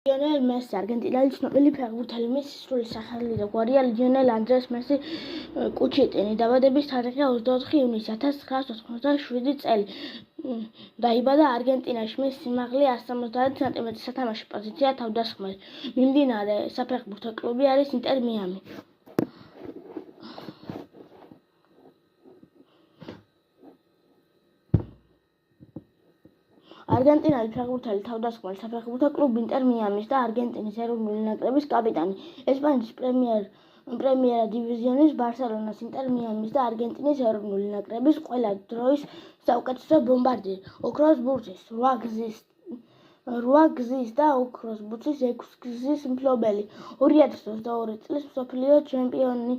Lionel Messi, არგენტინელი ცნობილი ფეხბურთელი, მისი სრული სახელი და გვარია ლიონელ ანდრეს მესი კუჩიტინი. დაბადების თარიღია 24 ივნისი 1987 წელი. დაიბადა არგენტინაში. მის სიმაღლე 170 სანტიმეტრი, სათამაშო პოზიცია თავდამსხმელი. მიმდინარე საფეხბურთო კლუბი არის ინტერ მიამი. არგენტინელი ფეხბურთელი თავდამსხმელი საფეხბურთო კლუბ ინტერ მიამის და არგენტინის ეროვნული ნაკრების კაპიტანი. ესპანეთის პრემიერა დივიზიონის ბარსელონას, ინტერ მიამის და არგენტინის ეროვნული ნაკრების ყველა დროის საუკეთესო ბომბარდირი. ოქროს ბურთის 8 გზის და ოქროს ბურთის 6 გზის მფლობელი. 2022 წლის მსოფლიო ჩემპიონი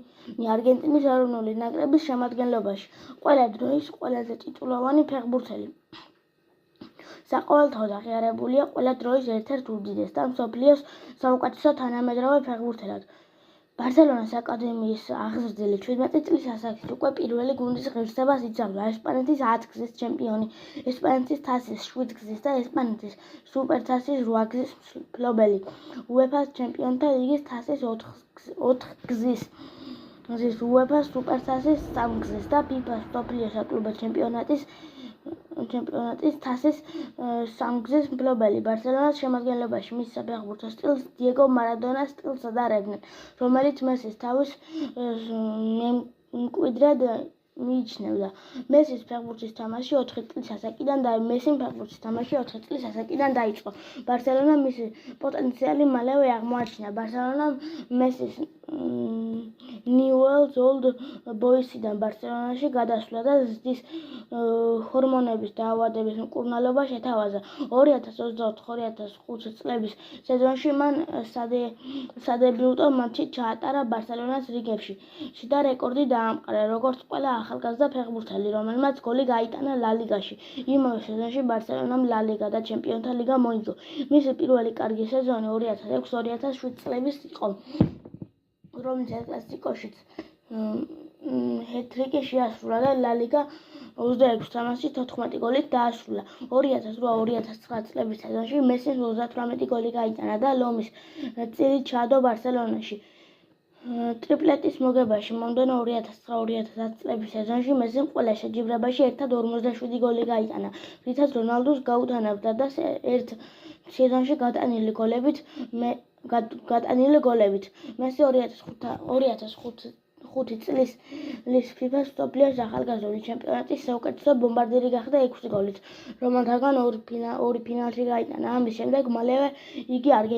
არგენტინის ეროვნული ნაკრების შემადგენლობაში. ყველა დროის ყველაზე ტიტულოვანი ფეხბურთელი. საყოველთაოდ აღიარებულია ყველა დროის ერთ-ერთ უდიდეს და მსოფლიოს საუკეთესო თანამედროვე ფეხბურთელად. ბარსელონას აკადემიის აღზრდილი 17 წლის ასაკით უკვე პირველი გუნდის ღირსებას იცავდა. ესპანეთის 10 გზის ჩემპიონი, ესპანეთის თასის 7 გზის და ესპანეთის სუპერთასის 8 გზის მფლობელი. უეფა-ს ჩემპიონთა ლიგის თასის 4 გზის, უეფა-ს სუპერთასის 3 გზის და ფიფა-ს მსოფლიო საკლუბო ჩემპიონატის თასის 3 გზის მფლობელი. ბარსელონას შემადგენლობაში მის საფეხბურთო სტილს დიეგო მარადონას სტილს ადარებდნენ, რომელიც მესის თავის მემკვიდრედ მიიჩნევდა. მესის ფეხბურთის თამაში 4 წლის ასაკიდან დაიწყო. ბარსელონამ მისი პოტენციალი მალევე აღმოაჩინა. ბარსელონამ მესის ნიუელს ოლდ ბოისიდან ბარსელონაში გადასვლა და ზრდის ჰორმონების დაავადების მკურნალობა შეთავაზა. 2024-2025 წლების სეზონში მან სადებიუტო მატჩი ჩაატარა ბარსელონას რიგებში. შიდა რეკორდი დაამყარა, როგორც ყველა ახალგაზრდა ფეხბურთელი, რომელმაც გოლი გაიტანა ლა ლიგაში. იმავე სეზონში ბარსელონამ ლა ლიგა და ჩემპიონთა ლიგა მოიგო. მისი პირველი კარგი სეზონი 2006-2007 წლების იყო, რომელიც ელ კლასიკოშიც ჰეტ-ტრიკი შეასრულა და ლა ლიგა 26 თამაშში 14 გოლით დაასრულა. 2008-2009 წლების სეზონში მესიმ 38 გოლი გაიტანა და ლომის წილი ჩაადო ბარსელონაში. ტრიპლეტის მოგებაში მომდევნო 2009-2010 წლების სეზონში მესიმ ყველა შეჯიბრებაში ერთად 57 გოლი გაიტანა, რითაც რონალდუს გაუთანაბრდა და ერთ სეზონში გატანილი გოლებით. მესი 2005 წლის ფიფა-ს მსოფლიოს ახალგაზრდული ჩემპიონატის საუკეთესო ბომბარდირი გახდა 6 გოლით, რომელთაგან 2 ფინალში გაიტანა. ამის შემდეგ მალევე იგი